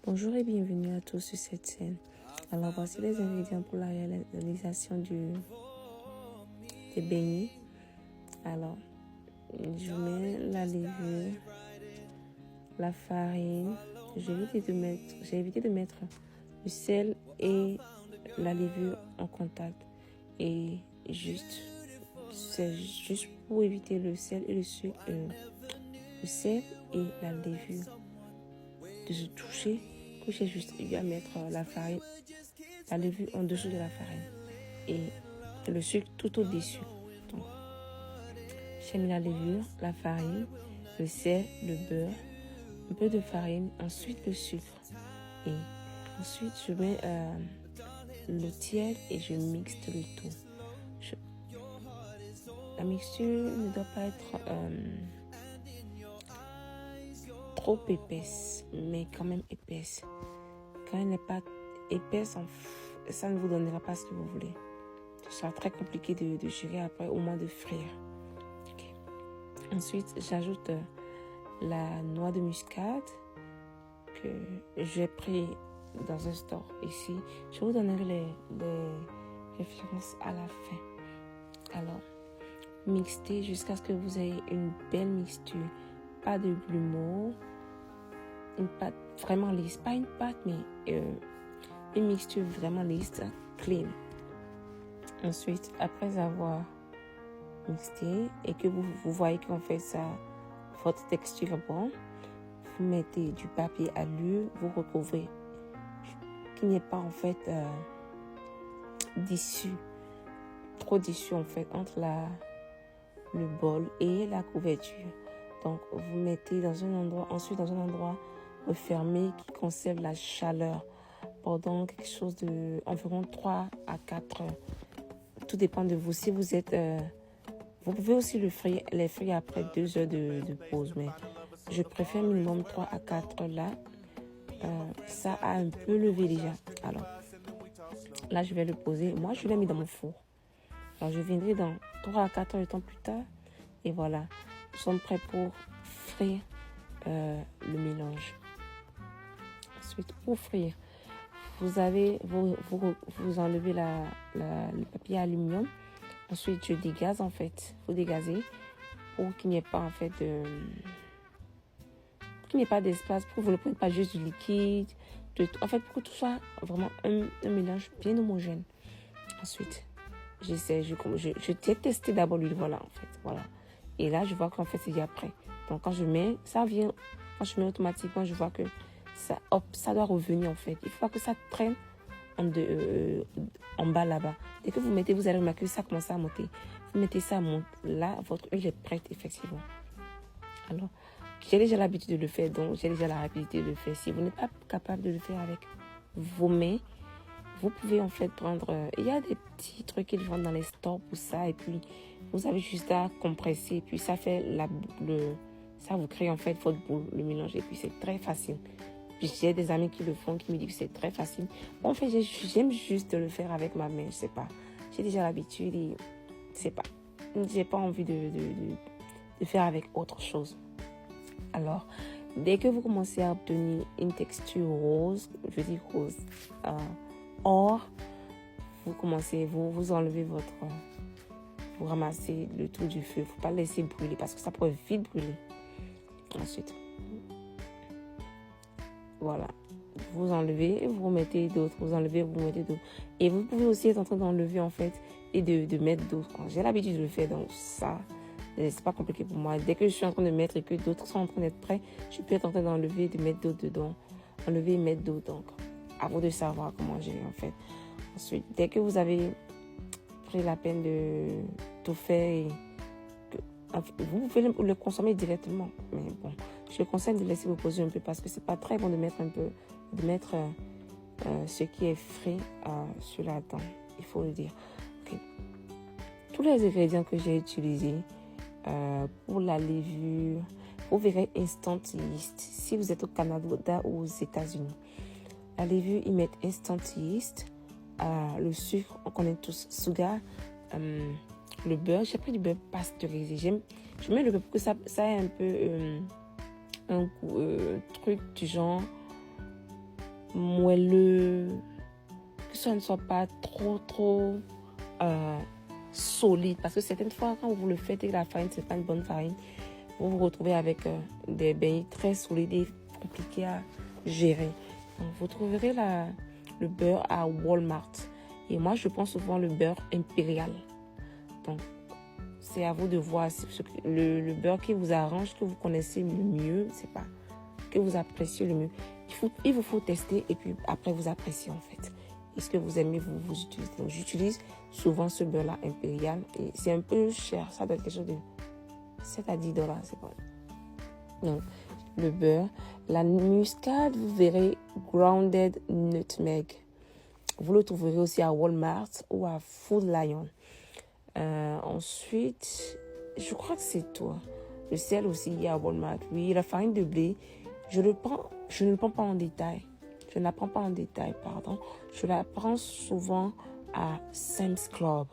Bonjour et bienvenue à tous sur cette chaîne. Alors voici les ingrédients pour la réalisation des beignets. Alors, je mets la levure, la farine. J'ai évité de mettre le sel et la levure en contact. Et c'est juste pour éviter le sel et le sucre, le sel et la levure de se toucher. Que j'ai juste eu à mettre la farine, la levure en dessous de la farine et le sucre tout au-dessus. Donc, j'ai mis la levure, la farine, le sel, le beurre, un peu de farine, ensuite le sucre. Et ensuite, je mets l'eau tiède et je mixe le tout. La mixture ne doit pas être trop épaisse, mais quand même épaisse. Quand elle n'est pas épaisse, ça ne vous donnera pas ce que vous voulez. Ce sera très compliqué de gérer après au moins de frire. Okay. Ensuite, j'ajoute la noix de muscade que j'ai pris dans un store ici. Je vous donnerai les références à la fin. Alors, mixez jusqu'à ce que vous ayez une belle mixture. Pas de grumeaux. Une pâte vraiment lisse. Pas une pâte, mais une mixture vraiment lisse, clean. Ensuite, après avoir mixé et que vous voyez qu'en fait votre texture est bonne, vous mettez du papier alu, vous recouvrez. Qu'il n'y ait pas en fait trop d'issue en fait entre le bol et la couverture. Donc vous mettez dans un endroit refermé qui conserve la chaleur pendant quelque chose de environ 3 à 4 heures. Tout dépend de vous. Si vous êtes vous pouvez aussi les frire après 2 heures de pause, mais je préfère minimum 3 à 4 heures là. Ça a un peu levé déjà. Alors là, je vais le poser. Moi, je l'ai mis dans mon four. Alors, je viendrai dans 3 à 4 heures de temps plus tard. Et voilà, nous sommes prêts pour frire le mélange. Ensuite, pour frire, vous enlevez le papier aluminium. Ensuite, je dégaze en fait. Vous dégazez pour qu'il n'y ait pas en fait qu'il n'y ait pas d'espace, pour que vous ne preniez pas juste du liquide. En fait, pour que tout soit vraiment un mélange bien homogène. Ensuite, j'ai testé d'abord l'huile, voilà en fait, voilà. Et là, je vois qu'en fait, c'est déjà prêt. Donc, quand je mets automatiquement, je vois que ça doit revenir en fait. Il faut que ça traîne en bas là-bas. Dès que vous allez remarquer que ça commence à monter. Vous mettez ça, monte. Là, votre huile est prête, effectivement. Alors, j'ai déjà l'habitude de le faire, donc j'ai déjà la rapidité de le faire. Si vous n'êtes pas capable de le faire avec vos mains, vous pouvez en fait prendre... il y a des petits trucs qu'ils vendent dans les stores pour ça. Et puis, vous avez juste à compresser. Et puis, ça fait ça vous crée en fait votre boule, le mélange. Et puis, c'est très facile. J'ai des amis qui le font, qui me disent que c'est très facile. Bon, en fait, j'aime juste le faire avec ma main, je sais pas. J'ai déjà l'habitude et c'est pas. J'ai pas envie de faire avec autre chose. Alors, dès que vous commencez à obtenir une texture rose, je dis rose, or, vous enlevez vous ramassez le tout du feu. Faut pas le laisser brûler parce que ça pourrait vite brûler. Ensuite, voilà. Vous enlevez, vous remettez d'autres. Vous enlevez, vous mettez d'autres. Et vous pouvez aussi être en train d'enlever en fait et de mettre d'autres. J'ai l'habitude de le faire, donc ça, c'est pas compliqué pour moi. Dès que je suis en train de mettre et que d'autres sont en train d'être prêts, je peux être en train d'enlever, de mettre d'autres dedans. Enlever et mettre d'autres. Donc, à vous de savoir comment gérer en fait. Ensuite, dès que vous avez pris la peine de tout faire, vous pouvez le consommer directement. Mais bon, je conseille de laisser reposer un peu parce que c'est pas très bon de mettre ce qui est frais sur la dent. Il faut le dire. Okay. Tous les ingrédients que j'ai utilisés pour la levure, vous verrez Instant Yeast. Si vous êtes au Canada ou aux États-Unis, la levure, ils mettent Instant Yeast. Le sucre, on connaît tous, sugar, le beurre. J'ai pris du beurre pasteurisé. Je mets le beurre pour que ça ait un peu un goût, truc du genre moelleux, que ça ne soit pas trop solide. Parce que certaines fois, quand vous le faites et que la farine, ce n'est pas une bonne farine, vous vous retrouvez avec des beignets très solides et compliqués à gérer. Donc, vous trouverez le beurre à Walmart. Et moi, je prends souvent le beurre impérial. Donc, c'est à vous de voir le beurre qui vous arrange, que vous connaissez le mieux, c'est pas, que vous appréciez le mieux. Il vous faut tester et puis après vous appréciez en fait. Est-ce que vous aimez, vous utilisez. Donc j'utilise souvent ce beurre-là impérial et c'est un peu cher, ça doit être quelque chose de 7 à 10 dollars, c'est bon. Donc le beurre, la muscade, vous verrez grounded nutmeg. Vous le trouverez aussi à Walmart ou à Food Lion. Ensuite, je crois que c'est tout. Le sel aussi, il y a à Walmart. Oui, la farine de blé, je ne le prends pas en détail. Je ne la prends pas en détail, pardon. Je la prends souvent à Sam's Club.